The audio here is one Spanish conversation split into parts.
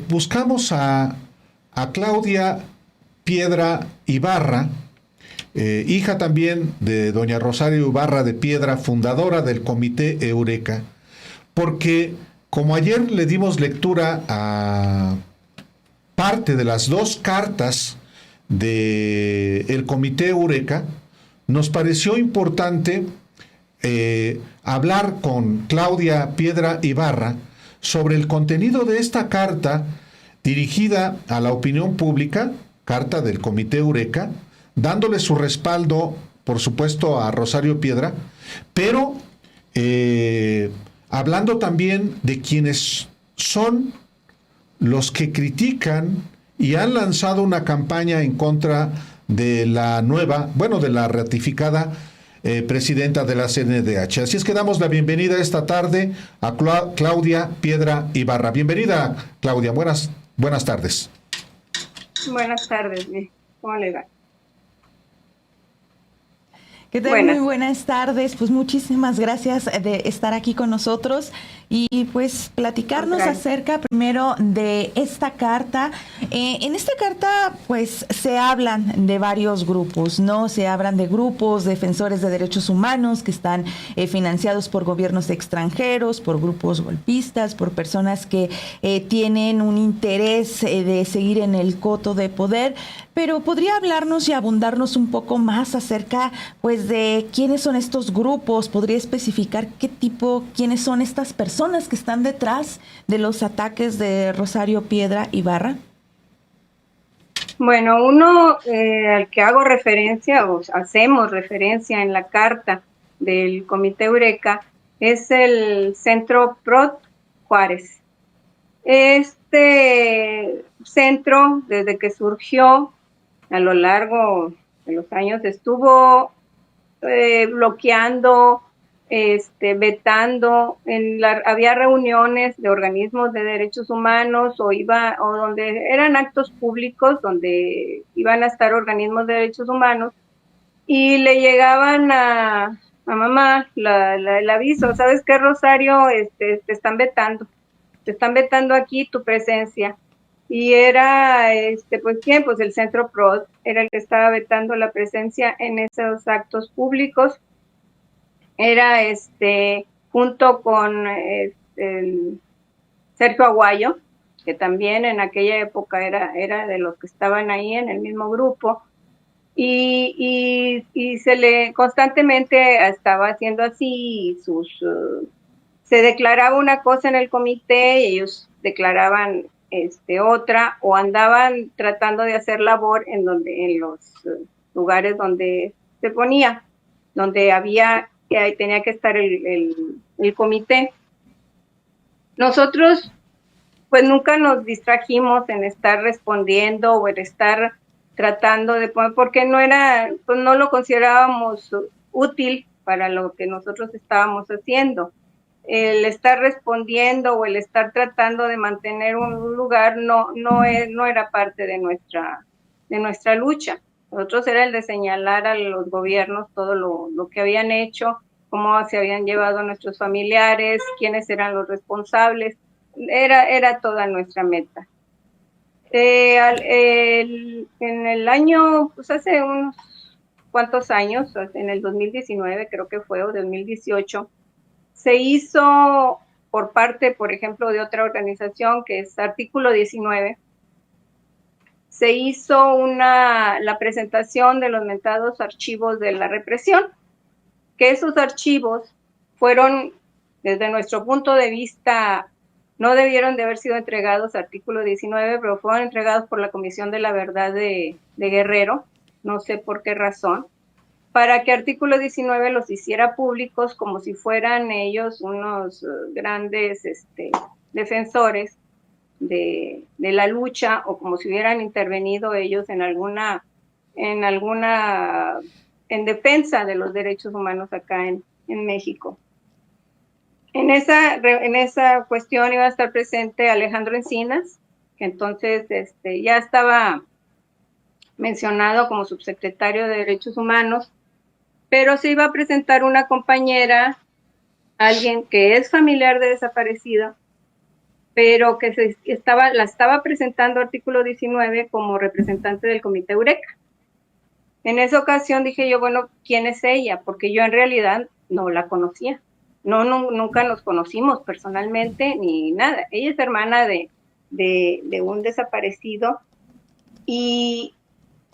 buscamos a Claudia Piedra Ibarra, hija también de doña Rosario Ibarra de Piedra, fundadora del Comité Eureka, porque como ayer le dimos lectura a parte de las dos cartas del Comité Eureka, nos pareció importante hablar con Claudia Piedra Ibarra sobre el contenido de esta carta dirigida a la opinión pública, carta del Comité Eureka, dándole su respaldo, por supuesto, a Rosario Piedra, pero hablando también de quienes son los que critican y han lanzado una campaña en contra de la nueva, bueno, de la ratificada presidenta de la CNDH. Así es que damos la bienvenida esta tarde a Claudia Piedra Ibarra. Bienvenida, Claudia. Buenas tardes. Buenas tardes. ¿Cómo le va? ¿Qué tal? Muy buenas tardes. Pues muchísimas gracias de estar aquí con nosotros y pues platicarnos acerca primero de esta carta. En esta carta pues se hablan de varios grupos, ¿no? Se hablan de grupos defensores de derechos humanos que están financiados por gobiernos extranjeros, por grupos golpistas, por personas que tienen un interés de seguir en el coto de poder. Pero podría hablarnos y abundarnos un poco más acerca, pues, de quiénes son estos grupos. ¿Podría especificar quiénes son estas personas que están detrás de los ataques de Rosario Piedra Ibarra? Bueno, uno al que hago referencia o hacemos referencia en la carta del Comité Eureka es el Centro PROD Juárez. Este centro, desde que surgió, a lo largo de los años estuvo bloqueando, vetando, había reuniones de organismos de derechos humanos o donde eran actos públicos donde iban a estar organismos de derechos humanos y le llegaban a mamá el aviso: ¿sabes qué, Rosario? Te están vetando aquí tu presencia. Y era, pues ¿quién? Pues el Centro PROD era el que estaba vetando la presencia en esos actos públicos. Era, junto con el Sergio Aguayo, que también en aquella época era de los que estaban ahí en el mismo grupo, y se le constantemente estaba haciendo así se declaraba una cosa en el comité y ellos declaraban otra, o andaban tratando de hacer labor en los lugares donde se ponía, donde tenía que estar el comité. Nosotros pues nunca nos distrajimos en estar respondiendo o en estar tratando de poner, porque pues no lo considerábamos útil para lo que nosotros estábamos haciendo. El estar respondiendo o el estar tratando de mantener un lugar no era parte de nuestra lucha. Nosotros era el de señalar a los gobiernos todo lo que habían hecho, cómo se habían llevado a nuestros familiares, quiénes eran los responsables. Era toda nuestra meta. En el año, pues hace unos cuantos años, en el 2019 creo que fue, o 2018, se hizo por parte, por ejemplo, de otra organización que es Artículo 19, se hizo la presentación de los mentados archivos de la represión, que esos archivos fueron, desde nuestro punto de vista, no debieron de haber sido entregados a Artículo 19, pero fueron entregados por la Comisión de la Verdad de Guerrero, no sé por qué razón, para que Artículo 19 los hiciera públicos como si fueran ellos unos grandes defensores de la lucha, o como si hubieran intervenido ellos en defensa de los derechos humanos acá en México. En esa cuestión iba a estar presente Alejandro Encinas, que entonces ya estaba mencionado como subsecretario de Derechos Humanos, pero se iba a presentar una compañera, alguien que es familiar de desaparecido, pero que la estaba presentando artículo 19 como representante del Comité Eureka. En esa ocasión dije yo, bueno, ¿quién es ella? Porque yo en realidad no la conocía. Nunca nos conocimos personalmente ni nada. Ella es hermana de un desaparecido y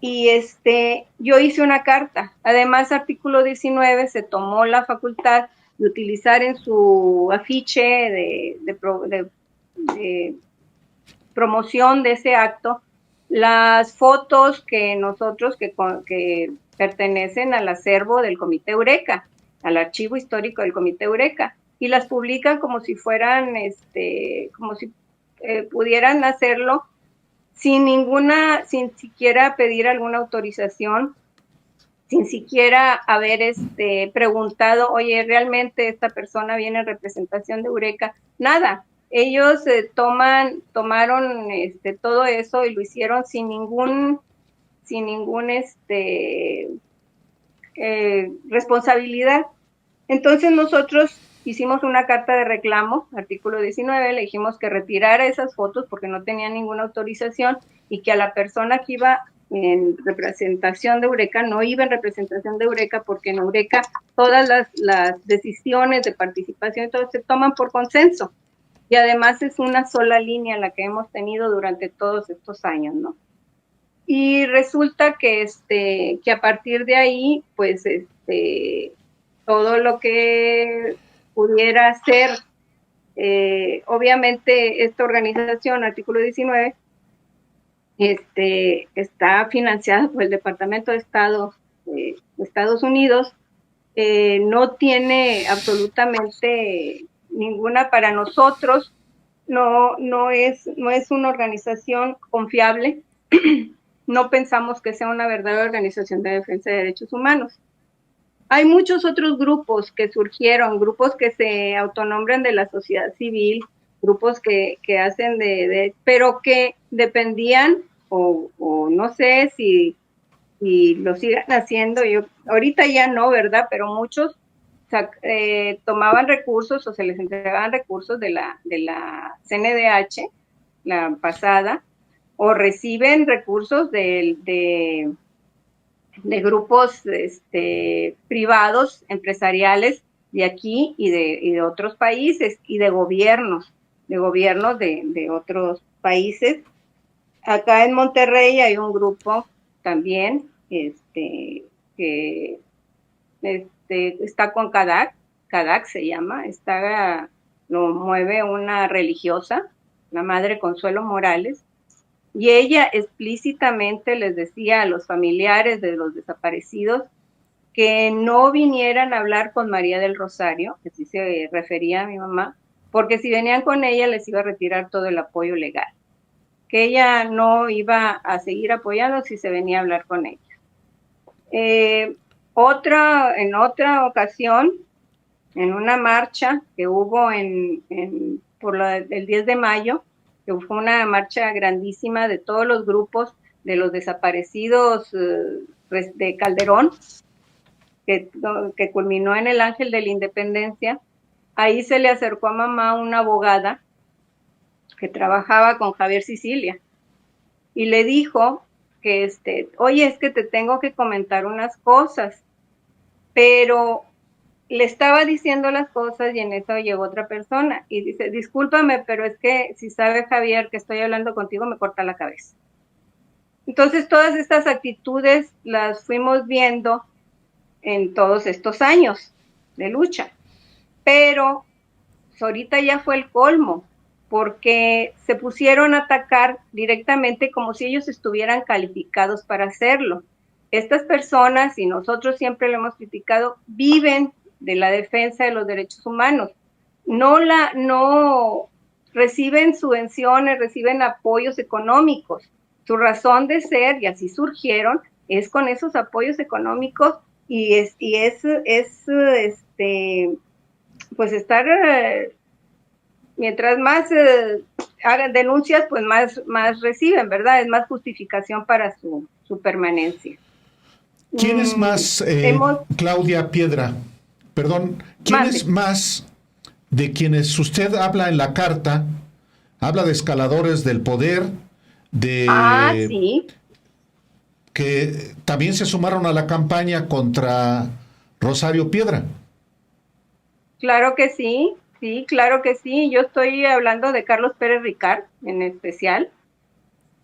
yo hice una carta. Además, artículo 19 se tomó la facultad de utilizar en su afiche de promoción de ese acto las fotos que nosotros que pertenecen al acervo del Comité Eureka, al archivo histórico del Comité Eureka, y las publican como si fueran, como si pudieran hacerlo sin siquiera pedir alguna autorización, sin siquiera haber preguntado, oye, ¿realmente esta persona viene en representación de Eureka? Nada. Ellos tomaron todo eso y lo hicieron sin ningún responsabilidad. Entonces nosotros hicimos una carta de reclamo, artículo 19, le dijimos que retirara esas fotos porque no tenía ninguna autorización y que a la persona que iba en representación de Eureka, no iba en representación de Eureka porque en Eureka todas las decisiones de participación y todo se toman por consenso. Y además es una sola línea la que hemos tenido durante todos estos años, ¿no? Y resulta que a partir de ahí, pues, todo lo que pudiera ser, obviamente, esta organización, artículo 19, está financiada por el Departamento de Estado de Estados Unidos, no tiene absolutamente ninguna para nosotros, no es una organización confiable, no pensamos que sea una verdadera organización de defensa de derechos humanos. Hay muchos otros grupos que surgieron, grupos que se autonombran de la sociedad civil, grupos que hacen pero que dependían, o no sé si lo sigan haciendo, ahorita ya no, ¿verdad? Pero muchos tomaban recursos o se les entregaban recursos de la CNDH, la pasada, o reciben recursos de grupos privados, empresariales de aquí y de otros países y de gobiernos de otros países. Acá en Monterrey hay un grupo también que está con CADAC se llama, lo mueve una religiosa, la Madre Consuelo Morales, y ella explícitamente les decía a los familiares de los desaparecidos que no vinieran a hablar con María del Rosario, que así se refería a mi mamá, porque si venían con ella les iba a retirar todo el apoyo legal, que ella no iba a seguir apoyando si se venía a hablar con ella. En otra ocasión, en una marcha que hubo el 10 de mayo, que fue una marcha grandísima de todos los grupos de los desaparecidos de Calderón, que culminó en el Ángel de la Independencia. Ahí se le acercó a mamá una abogada que trabajaba con Javier Sicilia y le dijo que oye, es que te tengo que comentar unas cosas, pero le estaba diciendo las cosas y en eso llegó otra persona y dice, discúlpame, pero es que si sabe Javier que estoy hablando contigo, me corta la cabeza. Entonces todas estas actitudes las fuimos viendo en todos estos años de lucha, pero ahorita ya fue el colmo, porque se pusieron a atacar directamente como si ellos estuvieran calificados para hacerlo. Estas personas, y nosotros siempre lo hemos criticado, viven de la defensa de los derechos humanos. No reciben subvenciones, reciben apoyos económicos. Su razón de ser, y así surgieron, es con esos apoyos económicos pues estar, mientras más hagan denuncias, pues más reciben, ¿verdad? Es más justificación para su permanencia. ¿Quién es más, Claudia Piedra? Perdón, ¿quién es más de quienes usted habla en la carta habla de escaladores del poder, Sí. que también se sumaron a la campaña contra Rosario Piedra. Claro que sí, sí, claro que sí. Yo estoy hablando de Carlos Pérez Ricard en especial.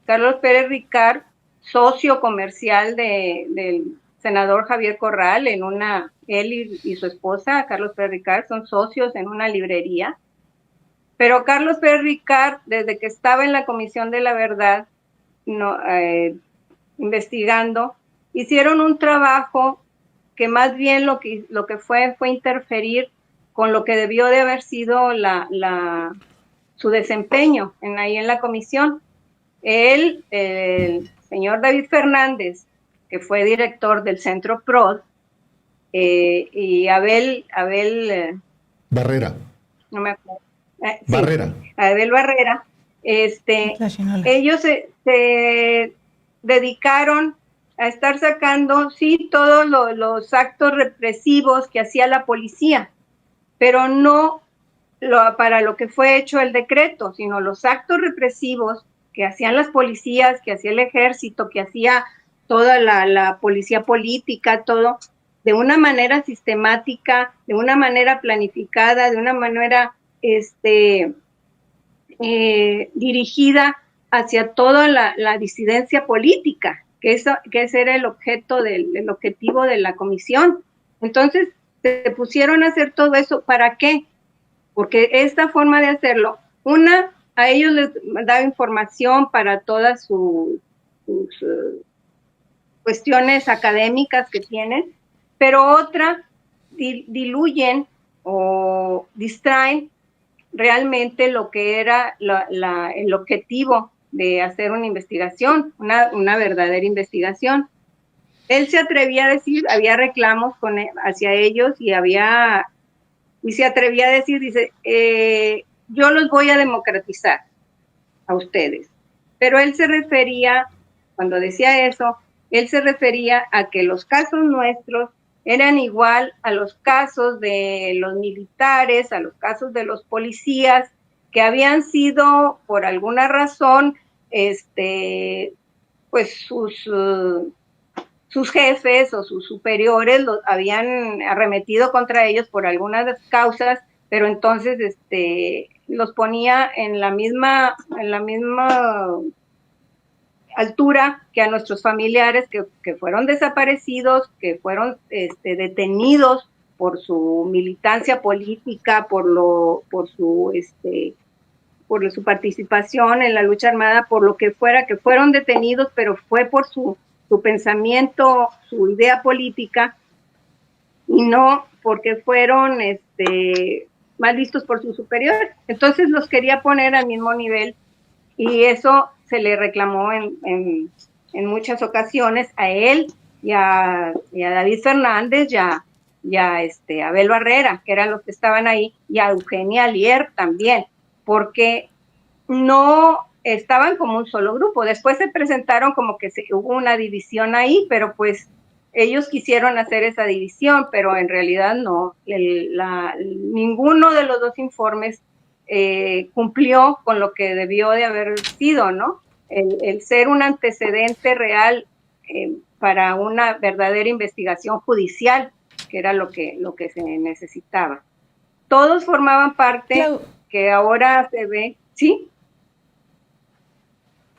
Carlos Pérez Ricard, socio comercial del senador Javier Corral, él y su esposa, Carlos Pérez Ricard, son socios en una librería. Pero Carlos Pérez Ricard, desde que estaba en la Comisión de la Verdad, investigando, hicieron un trabajo que más bien lo que fue interferir con lo que debió de haber sido su desempeño ahí en la comisión. El señor David Fernández, que fue director del Centro PROD, y Abel Barrera. no me acuerdo. Sí, Barrera. Abel Barrera, ellos se dedicaron a estar sacando, sí, todos los actos represivos que hacía la policía, pero no para lo que fue hecho el decreto, sino los actos represivos que hacían las policías, que hacía el ejército, que hacía toda la policía política, todo, de una manera sistemática, de una manera planificada, de una manera dirigida hacia toda la disidencia política, que ese era el objetivo de la comisión. Entonces, se pusieron a hacer todo eso, ¿para qué? Porque esta forma de hacerlo, a ellos les daba información para todas sus cuestiones académicas que tienen, pero otra, diluyen o distraen realmente lo que era el objetivo de hacer una investigación, una verdadera investigación. Él se atrevía a decir, había reclamos hacia ellos y se atrevía a decir, dice, yo los voy a democratizar a ustedes. Pero él se refería, cuando decía eso, él se refería a que los casos nuestros eran igual a los casos de los militares, a los casos de los policías, que habían sido, por alguna razón, pues sus jefes o sus superiores los habían arremetido contra ellos por algunas causas, pero entonces los ponía en la misma altura que a nuestros familiares que fueron desaparecidos, que fueron detenidos por su militancia política, por su participación en la lucha armada, por lo que fuera, que fueron detenidos, pero fue por su pensamiento, su idea política, y no porque fueron mal vistos por sus superiores. Entonces los quería poner al mismo nivel, y eso se le reclamó en muchas ocasiones a él y a David Fernández y a Abel Barrera, que eran los que estaban ahí, y a Eugenia Alier también, porque no estaban como un solo grupo. Después se presentaron como que hubo una división ahí, pero pues ellos quisieron hacer esa división, pero en realidad no. Ninguno de los dos informes cumplió con lo que debió de haber sido, ¿no? El ser un antecedente real para una verdadera investigación judicial, que era lo que se necesitaba. Todos formaban parte, que ahora se ve, ¿sí?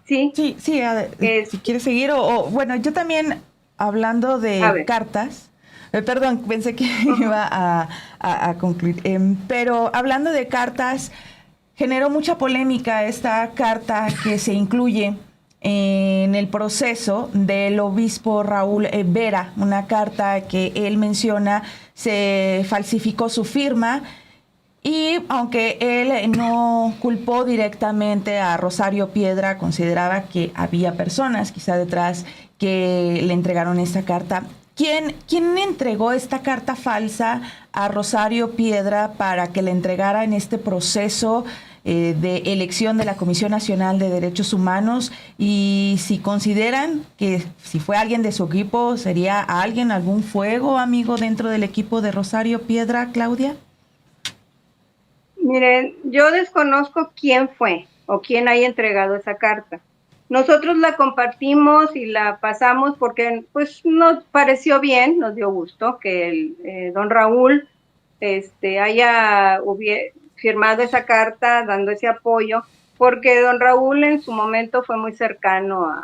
Sí, si quieres seguir, bueno, yo también, hablando de cartas, perdón, pensé que iba a concluir, pero hablando de cartas, generó mucha polémica esta carta que se incluye en el proceso del obispo Raúl Vera, una carta que él menciona se falsificó su firma. Y aunque él no culpó directamente a Rosario Piedra, consideraba que había personas quizá detrás que le entregaron esta carta. ¿Quién entregó esta carta falsa a Rosario Piedra para que le entregara en este proceso de elección de la Comisión Nacional de Derechos Humanos? Y si consideran que si fue alguien de su equipo, ¿sería algún fuego amigo dentro del equipo de Rosario Piedra, Claudia? Miren, yo desconozco quién fue, o quién haya entregado esa carta. Nosotros la compartimos y la pasamos porque pues nos pareció bien, nos dio gusto que el don Raúl haya firmado esa carta dando ese apoyo, porque don Raúl en su momento fue muy cercano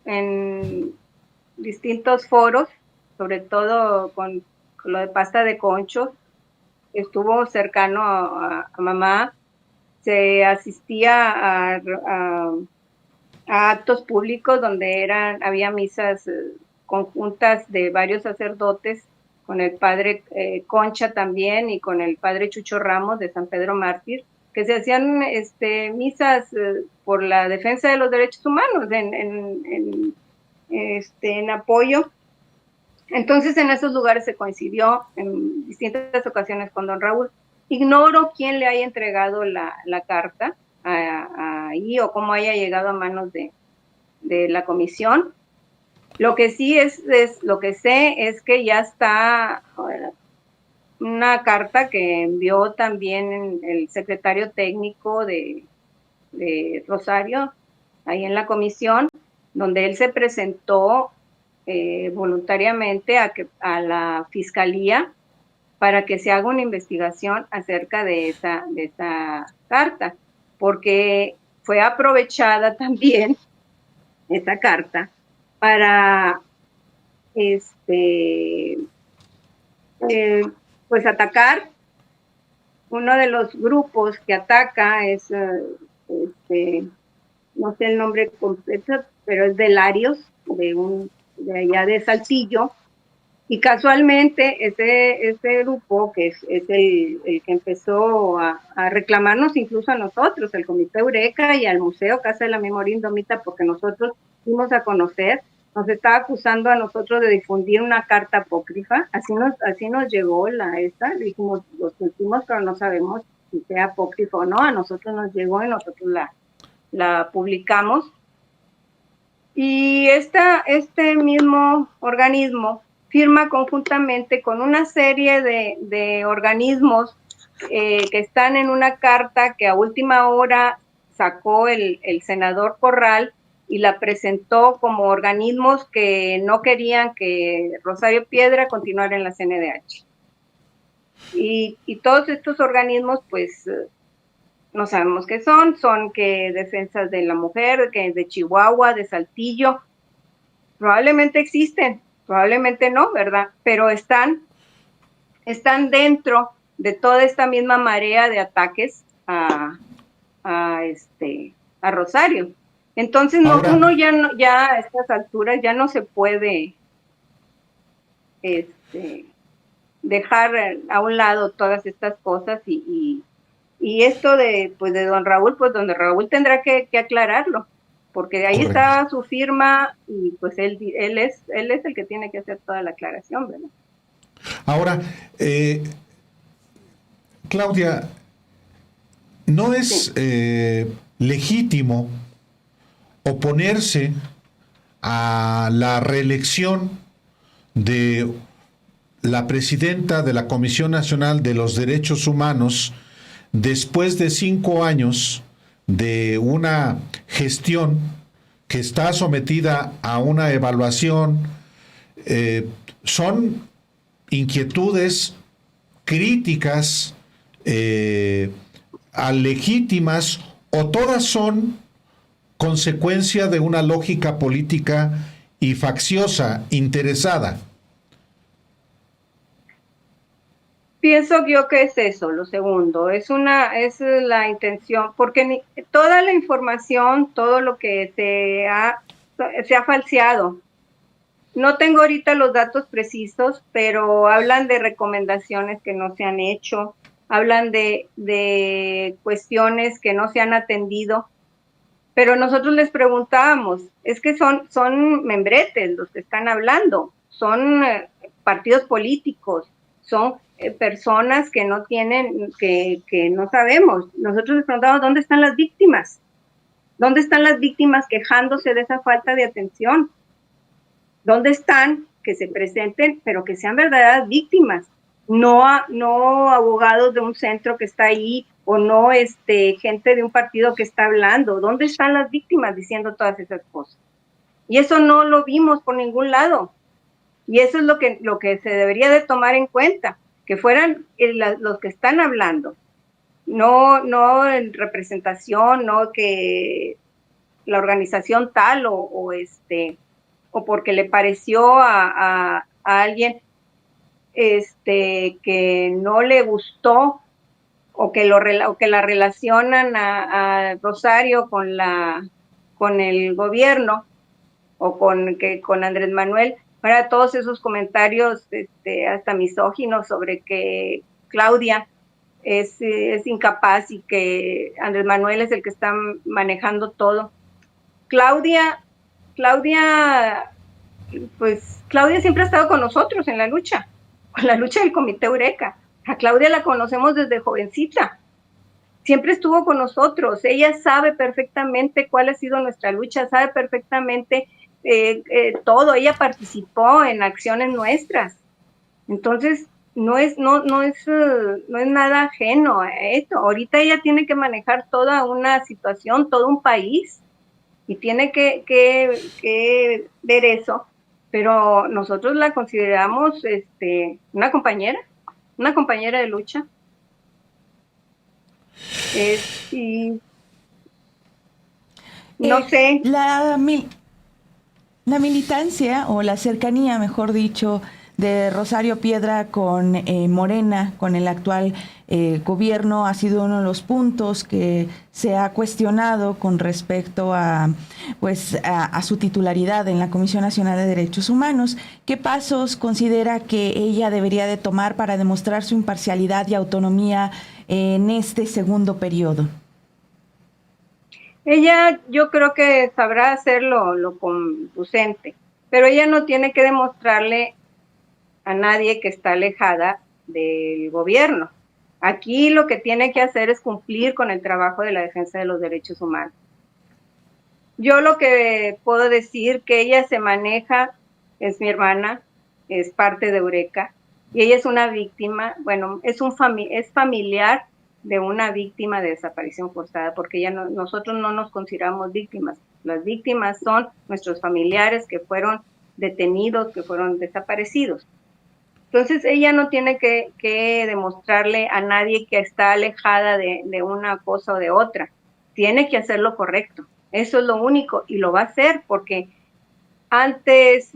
en distintos foros, sobre todo con lo de pasta de conchos, estuvo cercano a mamá, se asistía a actos públicos donde había misas conjuntas de varios sacerdotes, con el padre Concha también y con el padre Chucho Ramos de San Pedro Mártir, que se hacían misas por la defensa de los derechos humanos en apoyo. Entonces en esos lugares se coincidió en distintas ocasiones con don Raúl. Ignoro quién le haya entregado la carta ahí o cómo haya llegado a manos de la comisión. Lo que sí lo que sé es que ya está una carta que envió también el secretario técnico de Rosario, ahí en la comisión, donde él se presentó voluntariamente a la fiscalía para que se haga una investigación acerca de esa carta, porque fue aprovechada también esa carta para pues atacar. Uno de los grupos que ataca es no sé el nombre completo, pero es de Larios, de allá de Saltillo, y casualmente ese grupo, que es el que empezó a reclamarnos incluso a nosotros, el Comité Eureka y al Museo Casa de la Memoria Indomita, porque nosotros fuimos a conocer, nos estaba acusando a nosotros de difundir una carta apócrifa, así nos llegó esta, dijimos, lo sentimos, pero no sabemos si sea apócrifa o no, a nosotros nos llegó y nosotros la publicamos. Y este mismo organismo firma conjuntamente con una serie de organismos que están en una carta que a última hora sacó el senador Corral y la presentó como organismos que no querían que Rosario Piedra continuara en la CNDH. Y todos estos organismos, pues, no sabemos qué son que defensas de la mujer, que de Chihuahua, de Saltillo, probablemente existen, probablemente no, ¿verdad? Pero están dentro de toda esta misma marea de ataques a Rosario. Entonces uno ya a estas alturas ya no se puede dejar a un lado todas estas cosas y esto de don Raúl, pues don Raúl tendrá que aclararlo, porque de ahí está su firma y pues él es el que tiene que hacer toda la aclaración, ¿verdad? Ahora, Claudia, ¿no es legítimo oponerse a la reelección de la presidenta de la Comisión Nacional de los Derechos Humanos después de 5 años de una gestión que está sometida a una evaluación? Son inquietudes críticas legítimas, o todas son consecuencia de una lógica política y facciosa, interesada? Pienso yo que es eso, lo segundo, es la intención, porque toda la información, todo lo que se ha falseado. No tengo ahorita los datos precisos, pero hablan de recomendaciones que no se han hecho, hablan de cuestiones que no se han atendido, pero nosotros les preguntábamos, es que son membretes los que están hablando, son partidos políticos, son personas que no tienen, que no sabemos. Nosotros les preguntábamos, ¿dónde están las víctimas? ¿Dónde están las víctimas quejándose de esa falta de atención? ¿Dónde están? Que se presenten, pero que sean verdaderas víctimas, no abogados de un centro que está ahí o no gente de un partido que está hablando. ¿Dónde están las víctimas diciendo todas esas cosas? Y eso no lo vimos por ningún lado. Y eso es lo que se debería de tomar en cuenta, que fueran los que están hablando, no en representación, no que la organización tal o porque le pareció a alguien que no le gustó o que la relacionan a Rosario con el gobierno o con Andrés Manuel, para todos esos comentarios hasta misóginos sobre que Claudia es incapaz y que Andrés Manuel es el que está manejando todo. Claudia siempre ha estado con nosotros en la lucha del Comité Eureka. A Claudia la conocemos desde jovencita, siempre estuvo con nosotros, ella sabe perfectamente cuál ha sido nuestra lucha, sabe perfectamente todo, ella participó en acciones nuestras, entonces no es nada ajeno a esto. Ahorita ella tiene que manejar toda una situación, todo un país, y tiene que ver eso, pero nosotros la consideramos una compañera de lucha. Y no sé. La militancia o la cercanía, mejor dicho, de Rosario Piedra con Morena, con el actual gobierno, ha sido uno de los puntos que se ha cuestionado con respecto a su titularidad en la Comisión Nacional de Derechos Humanos. ¿Qué pasos considera que ella debería de tomar para demostrar su imparcialidad y autonomía en este segundo periodo? Ella, yo creo que sabrá hacerlo lo conducente, pero ella no tiene que demostrarle a nadie que está alejada del gobierno. Aquí lo que tiene que hacer es cumplir con el trabajo de la defensa de los derechos humanos. Yo lo que puedo decir que ella se maneja, es mi hermana, es parte de Eureka, y ella es una víctima, bueno, es familiar de una víctima de desaparición forzada, porque nosotros no nos consideramos víctimas. Las víctimas son nuestros familiares que fueron detenidos, que fueron desaparecidos. Entonces ella no tiene que demostrarle a nadie que está alejada de una cosa o de otra. Tiene que hacer lo correcto. Eso es lo único, y lo va a hacer porque antes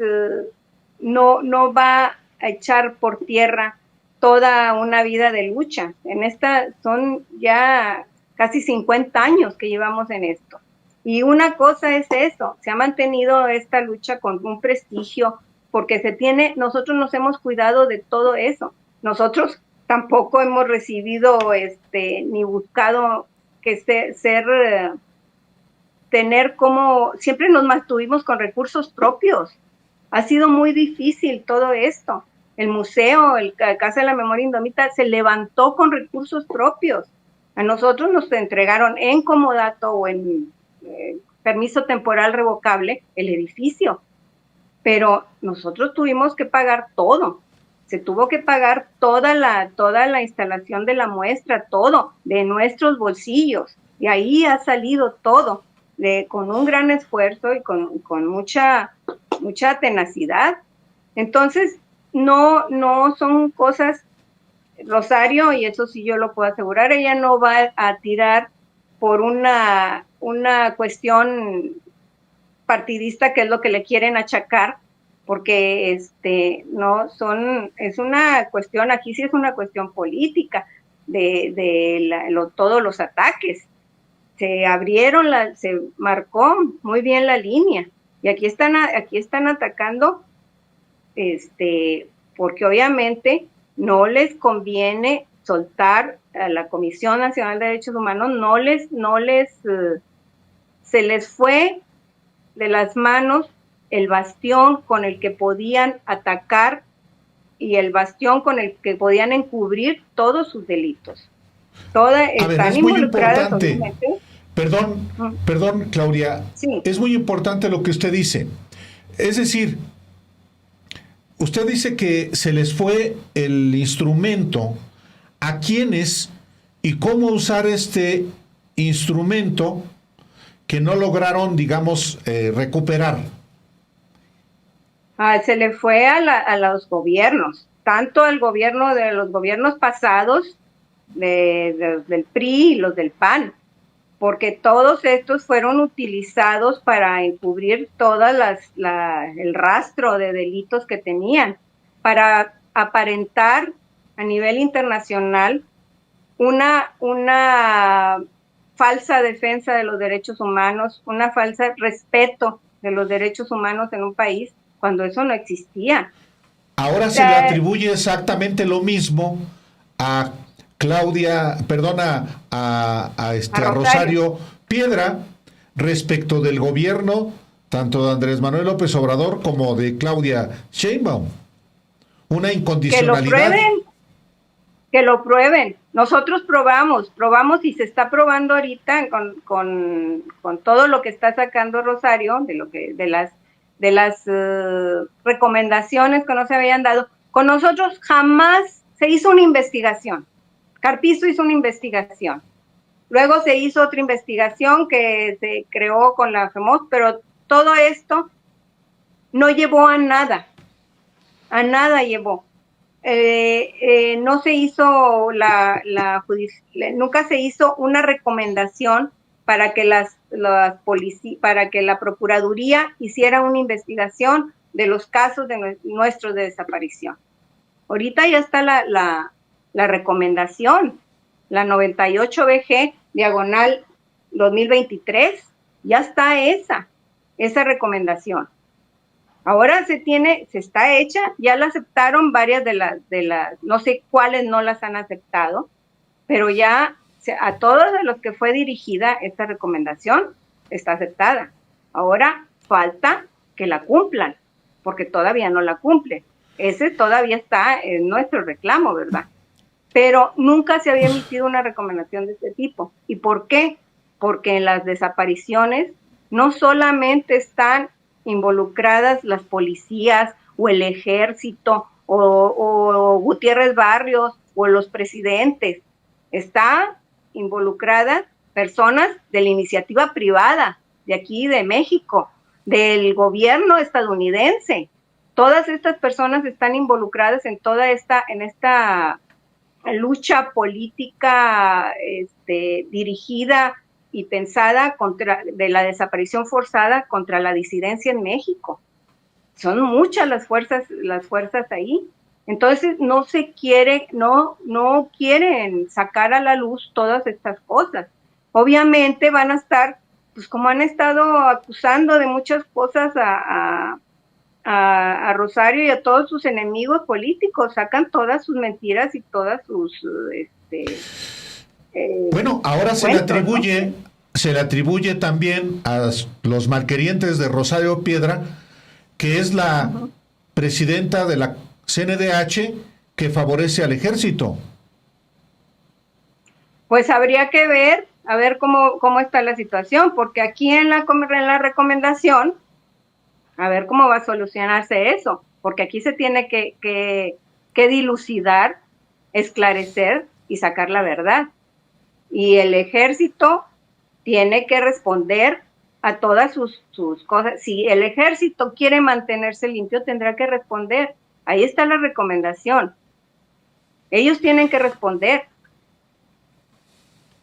no va a echar por tierra toda una vida de lucha. Son ya casi 50 años que llevamos en esto. Y una cosa es eso, se ha mantenido esta lucha con un prestigio, porque nosotros nos hemos cuidado de todo eso. Nosotros tampoco hemos recibido ni buscado que tener como, siempre nos mantuvimos con recursos propios. Ha sido muy difícil todo esto. El museo, la Casa de la Memoria Indomita, se levantó con recursos propios. A nosotros nos entregaron en comodato o en permiso temporal revocable el edificio, pero nosotros tuvimos que pagar todo. Se tuvo que pagar toda la instalación de la muestra, todo, de nuestros bolsillos, y ahí ha salido todo, con un gran esfuerzo y con mucha tenacidad. Entonces, no son cosas, Rosario, y eso sí yo lo puedo asegurar, ella no va a tirar por una cuestión partidista, que es lo que le quieren achacar, porque es una cuestión, aquí sí es una cuestión política todos los ataques. Se marcó muy bien la línea, y aquí están atacando porque obviamente no les conviene soltar a la Comisión Nacional de Derechos Humanos, se les fue de las manos el bastión con el que podían atacar y el bastión con el que podían encubrir todos sus delitos. Es muy importante. Perdón, Claudia. Sí. Es muy importante lo que usted dice. Es decir, usted dice que se les fue el instrumento a quienes y cómo usar este instrumento que no lograron, digamos, recuperar. Se le fue a los gobiernos, tanto al gobierno de los gobiernos pasados, del PRI y los del PAN, porque todos estos fueron utilizados para encubrir el rastro de delitos que tenían, para aparentar a nivel internacional una falsa defensa de los derechos humanos, una falsa respeto de los derechos humanos en un país, cuando eso no existía. Ahora se le atribuye exactamente lo mismo a Claudia, perdona, a Rosario Piedra respecto del gobierno tanto de Andrés Manuel López Obrador como de Claudia Sheinbaum. Una incondicionalidad. Que lo prueben. Nosotros probamos y se está probando ahorita con todo lo que está sacando Rosario, de las recomendaciones que no se habían dado. Con nosotros jamás se hizo una investigación. Carpizo hizo una investigación. Luego se hizo otra investigación que se creó con la FEMOS, pero todo esto no llevó a nada. A nada llevó. No se hizo nunca se hizo una recomendación para que para que la Procuraduría hiciera una investigación de los casos nuestros de desaparición. Ahorita ya está la recomendación, la 98 BG diagonal 2023, ya está esa recomendación. Ahora se está hecha, ya la aceptaron varias de las, no sé cuáles no las han aceptado, pero ya a todos de los que fue dirigida esta recomendación está aceptada. Ahora falta que la cumplan, porque todavía no la cumplen. Ese todavía está en nuestro reclamo, ¿verdad? Pero nunca se había emitido una recomendación de este tipo. ¿Y por qué? Porque en las desapariciones no solamente están involucradas las policías o el ejército o Gutiérrez Barrios o los presidentes, está involucradas personas de la iniciativa privada de aquí de México, del gobierno estadounidense. Todas estas personas están involucradas en toda esta lucha política dirigida y pensada de la desaparición forzada contra la disidencia en México. Son muchas las fuerzas ahí. Entonces no quieren sacar a la luz todas estas cosas. Obviamente van a estar, pues como han estado acusando de muchas cosas a Rosario y a todos sus enemigos políticos, sacan todas sus mentiras y todas sus bueno, ahora se le atribuye también a los malquerientes de Rosario Piedra, que es la presidenta de la CNDH que favorece al ejército. Pues habría que ver, a ver cómo está la situación, porque aquí en la recomendación, a ver cómo va a solucionarse eso, porque aquí se tiene que dilucidar, esclarecer y sacar la verdad. Y el ejército tiene que responder a todas sus cosas. Si el ejército quiere mantenerse limpio, tendrá que responder. Ahí está la recomendación. Ellos tienen que responder,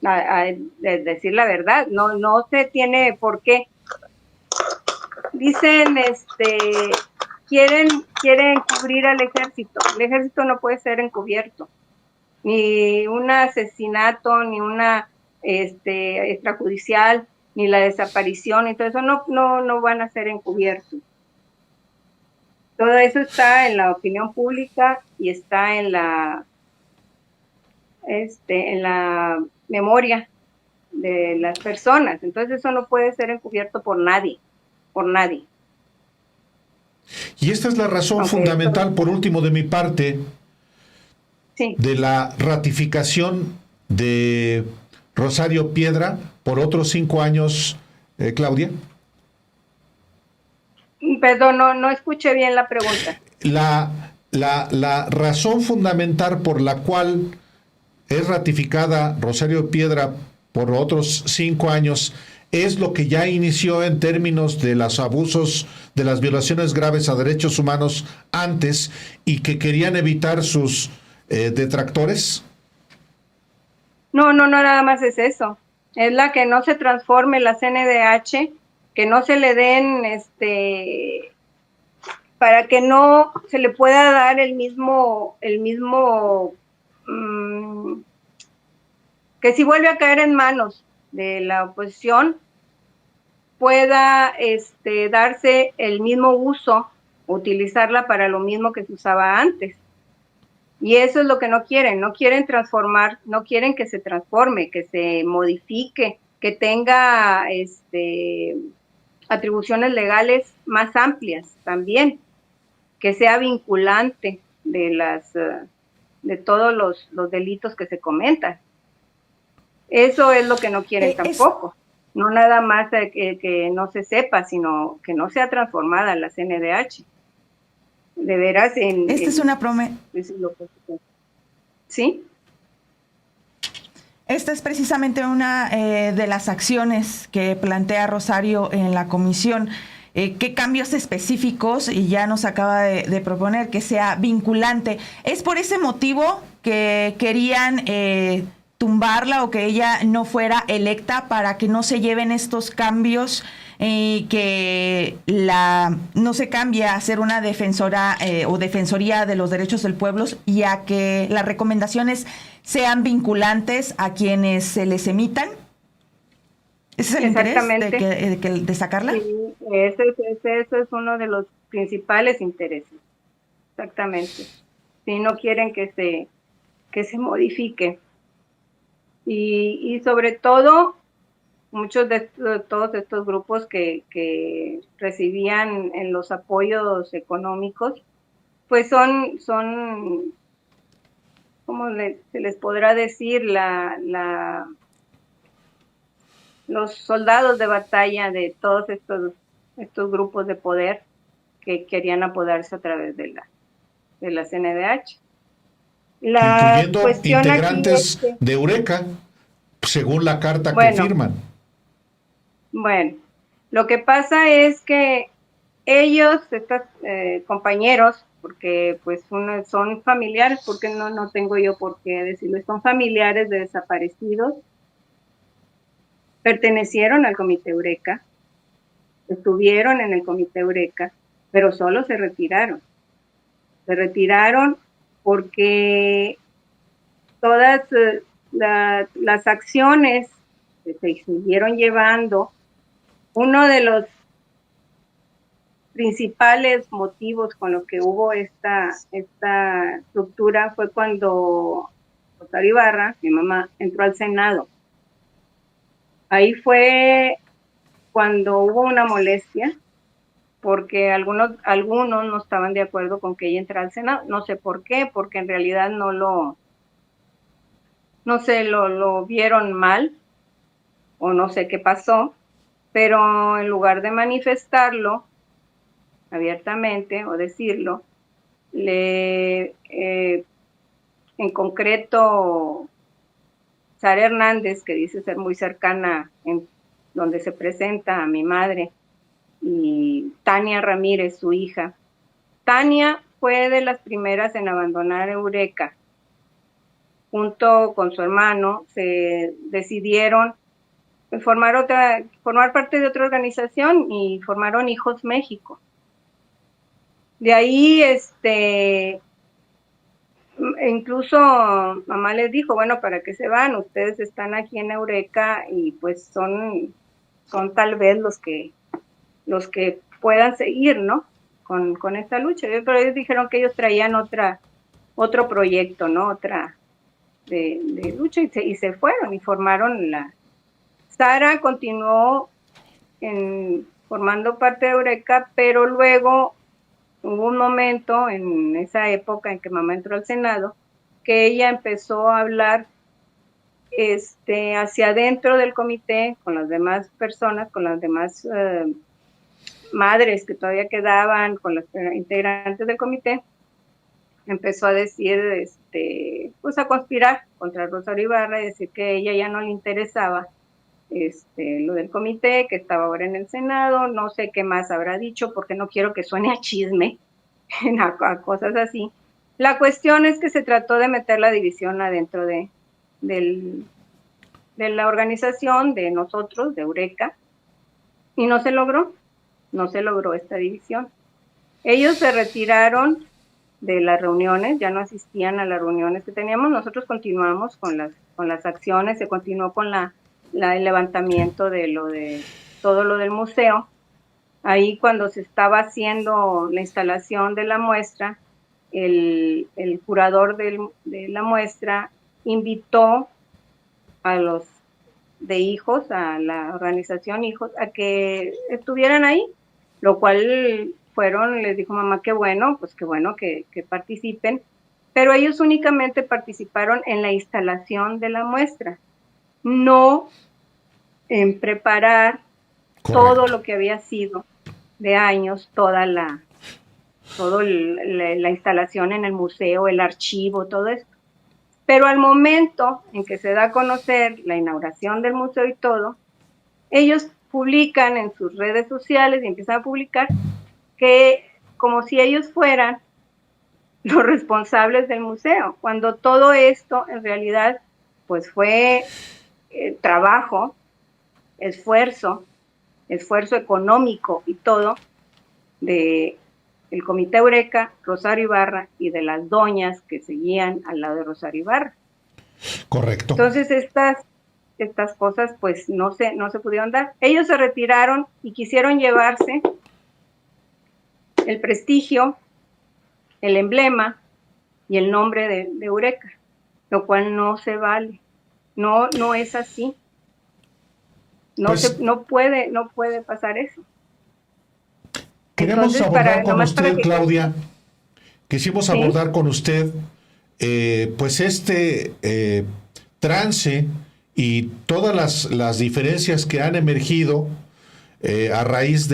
a decir la verdad. No se tiene por qué. Dicen, quieren encubrir al ejército. El ejército no puede ser encubierto. Ni un asesinato, ni una extrajudicial, ni la desaparición, y todo eso no van a ser encubiertos. Todo eso está en la opinión pública y está en la memoria de las personas. Entonces eso no puede ser encubierto por nadie. Y esta es la razón fundamental, por último de mi parte, de la ratificación de Rosario Piedra por otros 5 años, Claudia. Perdón, no escuché bien la pregunta. La razón fundamental por la cual es ratificada Rosario Piedra por otros 5 años, es lo que ya inició en términos de los abusos, de las violaciones graves a derechos humanos antes y que querían evitar sus detractores? No, no, no, nada más es eso. Es la que no se transforme la CNDH, que no se le den, para que no se le pueda dar el mismo, que si vuelve a caer en manos de la oposición, pueda darse el mismo uso, utilizarla para lo mismo que se usaba antes. Y eso es lo que no quieren transformar, no quieren que se transforme, que se modifique, que tenga atribuciones legales más amplias también, que sea vinculante de todos los delitos que se comentan. Eso es lo que no quieren tampoco. No nada más que no se sepa, sino que no sea transformada la CNDH. De veras, es una promesa. ¿Sí? Esta es precisamente una de las acciones que plantea Rosario en la comisión. ¿Qué cambios específicos? Y ya nos acaba de proponer que sea vinculante. ¿Es por ese motivo que querían tumbarla o que ella no fuera electa para que no se lleven estos cambios y que no se cambie a ser una defensora o defensoría de los derechos del pueblo y a que las recomendaciones sean vinculantes a quienes se les emitan? ¿Ese es el interés de sacarla? Sí, ese es uno de los principales intereses. Exactamente. Si no quieren que se modifique. Y sobre todo, muchos de todos estos grupos que recibían en los apoyos económicos, pues son ¿cómo se les podrá decir? Los soldados de batalla de todos estos grupos de poder que querían apoderarse a través de la CNDH. Incluyendo integrantes de Eureka, según la carta que firman. Bueno, lo que pasa es que ellos, estos compañeros, porque pues son familiares, porque no tengo yo por qué decirlo, son familiares de desaparecidos, pertenecieron al Comité Eureka, estuvieron en el Comité Eureka, pero solo se retiraron. Se retiraron porque todas las acciones que se siguieron llevando, uno de los principales motivos con los que hubo esta ruptura fue cuando Rosario Ibarra, mi mamá, entró al Senado. Ahí fue cuando hubo una molestia, porque algunos no estaban de acuerdo con que ella entrara al Senado. No sé por qué, porque en realidad lo vieron mal, o no sé qué pasó, pero en lugar de manifestarlo abiertamente o decirlo, en concreto, Sara Hernández, que dice ser muy cercana en donde se presenta a mi madre, y Tania Ramírez, su hija. Tania fue de las primeras en abandonar Eureka. Junto con su hermano se decidieron formar parte de otra organización y formaron Hijos México. De ahí, incluso mamá les dijo, bueno, ¿para qué se van? Ustedes están aquí en Eureka y pues son tal vez los que puedan seguir, ¿no? Con esta lucha. Pero ellos dijeron que ellos traían otro proyecto, ¿no? Otra de lucha y se fueron y formaron Sara continuó formando parte de Eureka, pero luego hubo un momento en esa época en que mamá entró al Senado que ella empezó a hablar hacia adentro del comité con las demás personas, con las demás madres que todavía quedaban, con los integrantes del comité, empezó a decir, pues a conspirar contra Rosario Ibarra y decir que a ella ya no le interesaba lo del comité, que estaba ahora en el Senado, no sé qué más habrá dicho, porque no quiero que suene a chisme, a cosas así. La cuestión es que se trató de meter la división adentro de la organización, de nosotros, de Eureka, y no se logró esta división. Ellos se retiraron de las reuniones, ya no asistían a las reuniones que teníamos, nosotros continuamos con las acciones, se continuó con el levantamiento de todo lo del museo. Ahí cuando se estaba haciendo la instalación de la muestra, el curador de la muestra invitó a los de Hijos, a la organización Hijos, a que estuvieran ahí, lo cual les dijo mamá, qué bueno que participen, pero ellos únicamente participaron en la instalación de la muestra, no en preparar todo lo que había sido de años, toda la instalación en el museo, el archivo, todo esto. Pero al momento en que se da a conocer la inauguración del museo y todo, ellos publican en sus redes sociales y empiezan a publicar que como si ellos fueran los responsables del museo, cuando todo esto en realidad pues fue trabajo, esfuerzo económico y todo de el Comité Eureka, Rosario Ibarra y de las doñas que seguían al lado de Rosario Ibarra. Correcto. Entonces estas cosas pues no se pudieron dar. Ellos se retiraron y quisieron llevarse el prestigio, el emblema y el nombre de Eureka, lo cual no se vale. No es así. No puede pasar eso. Queremos abordar con usted, Claudia, quisimos abordar con usted pues trance y todas las diferencias que han emergido a raíz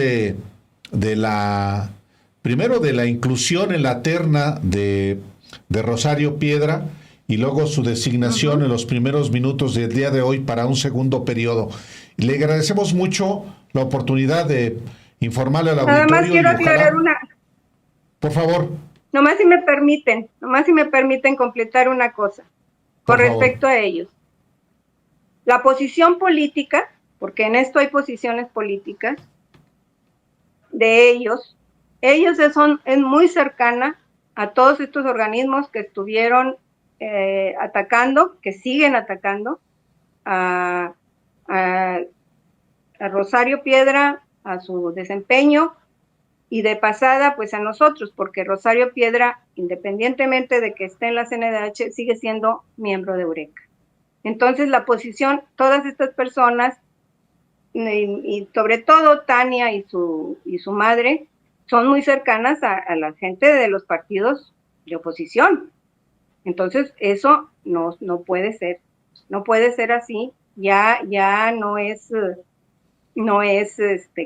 primero de la inclusión en la terna de Rosario Piedra y luego su designación en los primeros minutos del día de hoy para un segundo periodo. Le agradecemos mucho la oportunidad de informarle al auditorio. Nada más quiero aclarar una. Por favor. Nomás si me permiten completar una cosa con respecto a ellos. La posición política, porque en esto hay posiciones políticas de ellos es muy cercana a todos estos organismos que estuvieron atacando, que siguen atacando a Rosario Piedra, a su desempeño y de pasada pues a nosotros, porque Rosario Piedra, independientemente de que esté en la CNDH, sigue siendo miembro de Eureka. Entonces la posición, todas estas personas y sobre todo Tania y su madre son muy cercanas a la gente de los partidos de oposición. Entonces eso no puede ser así, ya no es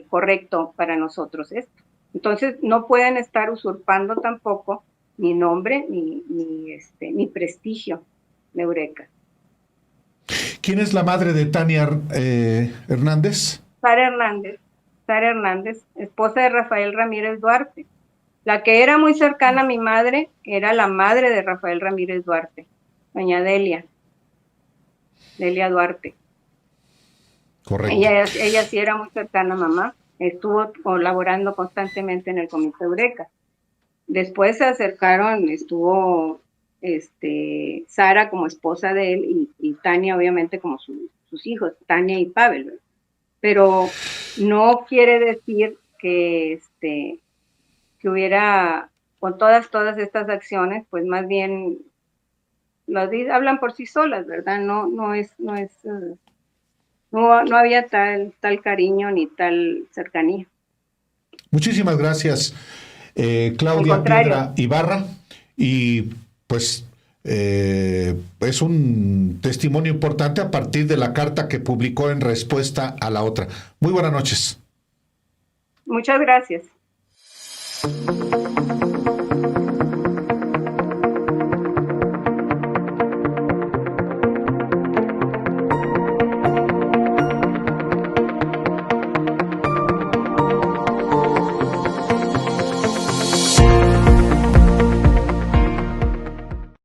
correcto para nosotros esto. Entonces no pueden estar usurpando tampoco ni nombre ni prestigio de Eureka. ¿Quién es la madre de Tania Hernández? Sara Hernández, esposa de Rafael Ramírez Duarte. La que era muy cercana a mi madre era la madre de Rafael Ramírez Duarte, doña Delia Duarte. Correcto. Ella sí era muy cercana a mamá, estuvo colaborando constantemente en el Comité Eureka. Después se acercaron, estuvo Sara como esposa de él y Tania obviamente como sus hijos, Tania y Pavel. Pero no quiere decir que hubiera, con todas estas acciones, pues más bien hablan por sí solas, ¿verdad? No había tal cariño ni tal cercanía. Muchísimas gracias, Claudia Piedra Ibarra, y pues es un testimonio importante a partir de la carta que publicó en respuesta a la otra. Muy buenas noches. Muchas gracias.